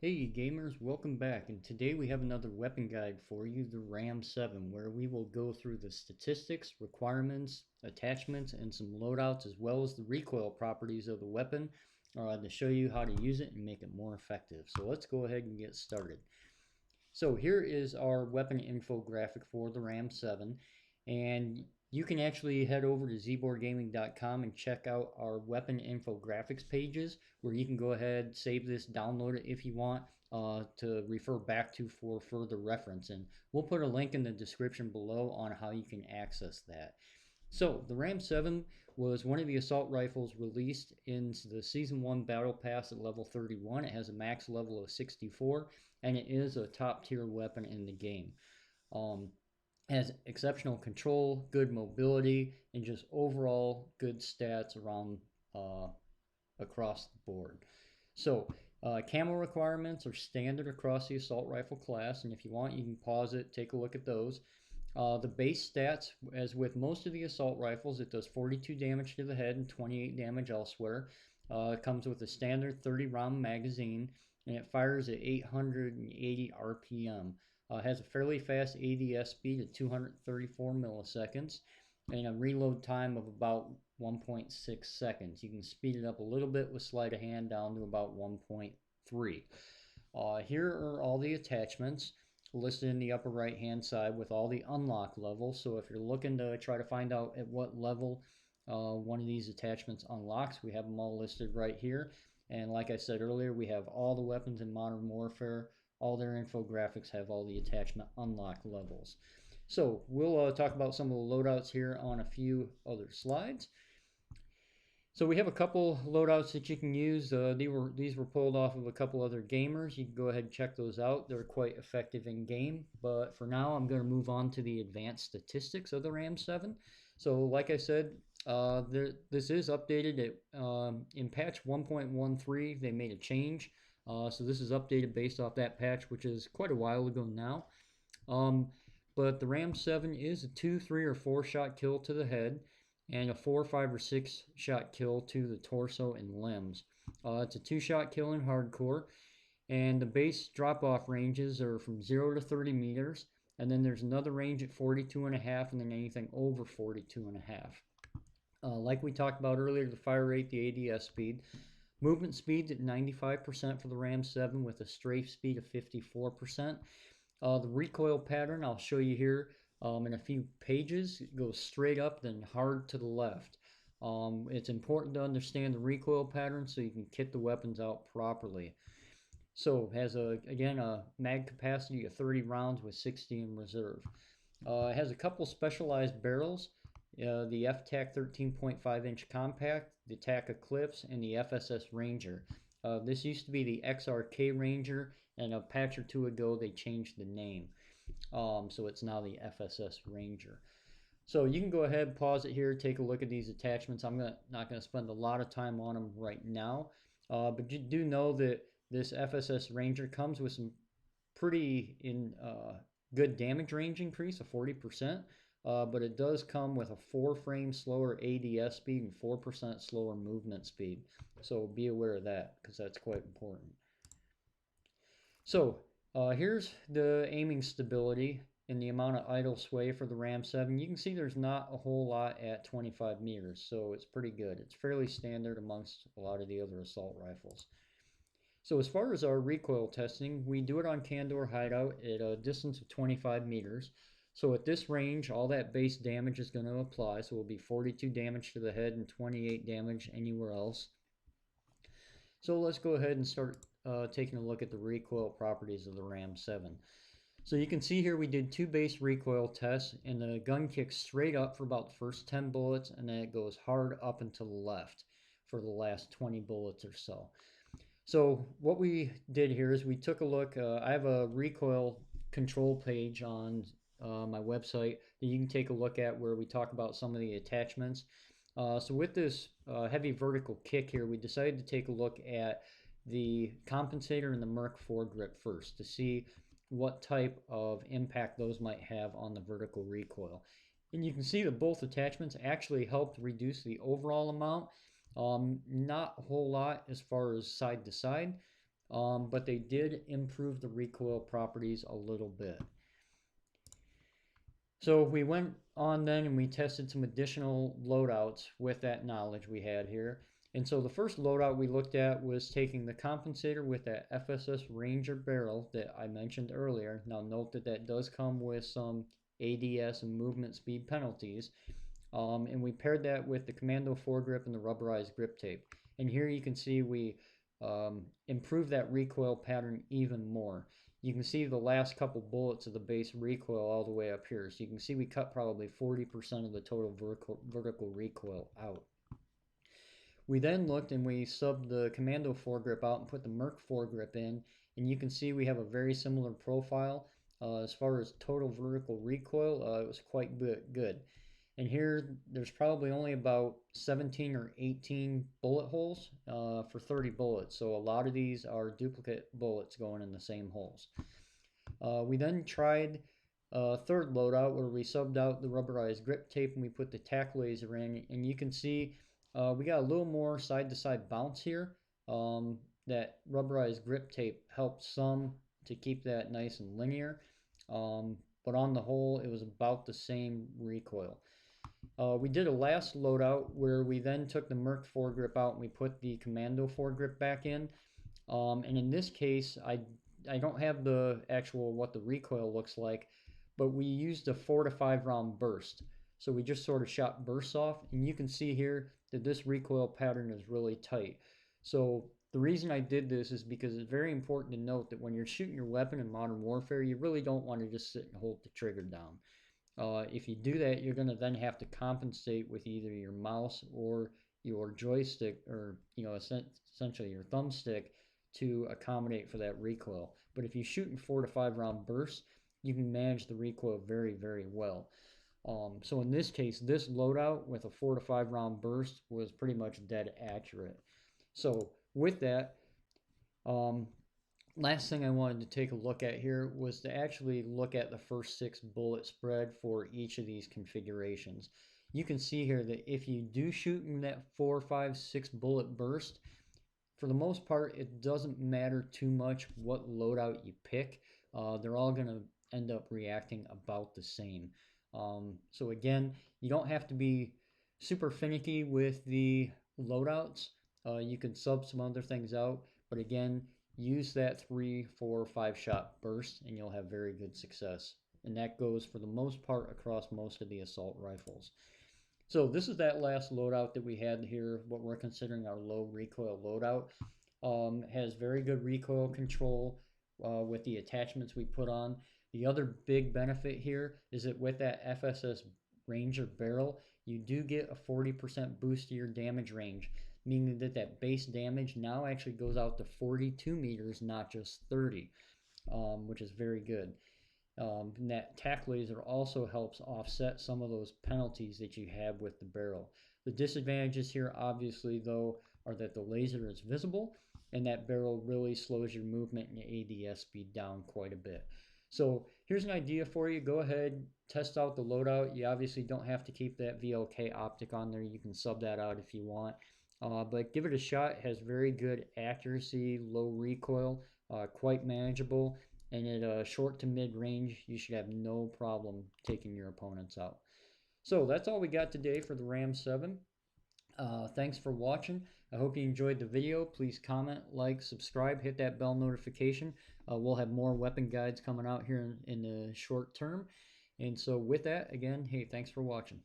Hey gamers, welcome back, and today we have another weapon guide for you, the Ram 7, where we will go through the statistics, requirements, attachments, and some loadouts, as well as the recoil properties of the weapon to show you how to use it and make it more effective. So let's go ahead and get started. So here is our weapon infographic for the Ram 7, and you can actually head over to zborgaming.com and check out our weapon infographics pages, where you can go ahead, save this, download it if you want to refer back to for further reference. And we'll put a link in the description below on how you can access that. So, the Ram 7 was one of the assault rifles released in the Season 1 Battle Pass at level 31. It has a max level of 64, and it is a top tier weapon in the game. Has exceptional control, good mobility, and just overall good stats around across the board. So, camo requirements are standard across the assault rifle class, and if you want, you can pause it, take a look at those. The base stats, as with most of the assault rifles, it does 42 damage to the head and 28 damage elsewhere. It comes with a standard 30 round magazine, and it fires at 880 RPM. Has a fairly fast ADS speed of 234 milliseconds and a reload time of about 1.6 seconds. You can speed it up a little bit with sleight of hand down to about 1.3. Here are all the attachments listed in the upper right hand side with all the unlock levels. So if you're looking to try to find out at what level one of these attachments unlocks, we have them all listed right here. And like I said earlier, we have all the weapons in Modern Warfare. All their infographics have all the attachment unlock levels. So we'll talk about some of the loadouts here on a few other slides. So we have a couple loadouts that you can use. These were pulled off of a couple other gamers. You can go ahead and check those out. They're quite effective in game. But for now, I'm going to move on to the advanced statistics of the Ram 7. So like I said, this is updated in patch 1.13. They made a change. So this is updated based off that patch, which is quite a while ago now. But the Ram 7 is a 2, 3, or 4 shot kill to the head, and a 4, 5, or 6 shot kill to the torso and limbs. It's a 2-shot kill in hardcore, and the base drop-off ranges are from 0 to 30 meters, and then there's another range at 42.5, and then anything over 42.5. Like we talked about earlier, the fire rate, the ADS speed. Movement speed at 95% for the Ram 7 with a strafe speed of 54%. The recoil pattern I'll show you here in a few pages. It goes straight up, then hard to the left. It's important to understand the recoil pattern so you can kit the weapons out properly. So it has again a mag capacity of 30 rounds with 60 in reserve. It has a couple specialized barrels. The FTAC 13.5-inch compact, the TAC Eclipse, and the FSS Ranger. This used to be the XRK Ranger, and a patch or two ago they changed the name. So it's now the FSS Ranger. So you can go ahead, pause it here, take a look at these attachments. I'm not going to spend a lot of time on them right now, but you do know that this FSS Ranger comes with some pretty good damage range increase of 40%. But it does come with a 4-frame slower ADS speed and 4% slower movement speed. So be aware of that, because that's quite important. So here's the aiming stability and the amount of idle sway for the Ram 7. You can see there's not a whole lot at 25 meters, so it's pretty good. It's fairly standard amongst a lot of the other assault rifles. So as far as our recoil testing, we do it on Candor Hideout at a distance of 25 meters. So at this range, all that base damage is going to apply. So it will be 42 damage to the head and 28 damage anywhere else. So let's go ahead and start taking a look at the recoil properties of the Ram 7. So you can see here we did 2 base recoil tests, and the gun kicks straight up for about the first 10 bullets, and then it goes hard up and to the left for the last 20 bullets or so. So what we did here is we took a look. I have a recoil control page on my website that you can take a look at, where we talk about some of the attachments. So with this heavy vertical kick here, we decided to take a look at the compensator and the Merc foregrip first to see what type of impact those might have on the vertical recoil. And you can see that both attachments actually helped reduce the overall amount. Not a whole lot as far as side to side, but they did improve the recoil properties a little bit. So we went on then and we tested some additional loadouts with that knowledge we had here. And so the first loadout we looked at was taking the compensator with that FSS Ranger barrel that I mentioned earlier. Now note that that does come with some ADS and movement speed penalties. And we paired that with the Commando foregrip and the rubberized grip tape. And here you can see we improved that recoil pattern even more. You can see the last couple bullets of the base recoil all the way up here. So you can see we cut probably 40% of the total vertical recoil out. We then looked and we subbed the Commando foregrip out and put the Merc foregrip in, and you can see we have a very similar profile. As far as total vertical recoil, it was quite good. And here, there's probably only about 17 or 18 bullet holes for 30 bullets. So a lot of these are duplicate bullets going in the same holes. We then tried a third loadout where we subbed out the rubberized grip tape and we put the tack laser in. And you can see we got a little more side-to-side bounce here. That rubberized grip tape helps some to keep that nice and linear. But on the whole, it was about the same recoil. We did a last loadout where we then took the Merc foregrip out and we put the Commando foregrip back in. And in this case, I don't have the actual what the recoil looks like, but we used a 4 to 5 round burst. So we just sort of shot bursts off, and you can see here that this recoil pattern is really tight. So the reason I did this is because it's very important to note that when you're shooting your weapon in Modern Warfare, you really don't want to just sit and hold the trigger down. If you do that, you're going to then have to compensate with either your mouse or your joystick, or essentially your thumbstick, to accommodate for that recoil. But if you shoot in 4 to 5 round bursts, you can manage the recoil very, very well. So in this case, this loadout with a 4 to 5 round burst was pretty much dead accurate. So with that, um, last thing I wanted to take a look at here was to actually look at the first 6 bullet spread for each of these configurations. You can see here that if you do shoot in that 4, 5, 6 bullet burst, for the most part, it doesn't matter too much what loadout you pick. They're all going to end up reacting about the same. So again, you don't have to be super finicky with the loadouts. You can sub some other things out, but again, use that 3, 4, 5 shot burst and you'll have very good success. And that goes for the most part across most of the assault rifles. So this is that last loadout that we had here, what we're considering our low recoil loadout. Has very good recoil control with the attachments we put on. The other big benefit here is that with that FSS Ranger barrel, you do get a 40% boost to your damage range, meaning that that base damage now actually goes out to 42 meters, not just 30, which is very good. And that tack laser also helps offset some of those penalties that you have with the barrel. The disadvantages here, obviously, though, are that the laser is visible and that barrel really slows your movement and ADS speed down quite a bit. So here's an idea for you. Go ahead, test out the loadout. You obviously don't have to keep that VLK optic on there. You can sub that out if you want. But give it a shot. It has very good accuracy, low recoil, quite manageable. And at a short to mid range, you should have no problem taking your opponents out. So that's all we got today for the Ram 7. Thanks for watching. I hope you enjoyed the video. Please comment, like, subscribe, hit that bell notification. We'll have more weapon guides coming out here in the short term. And so with that, again, hey, thanks for watching.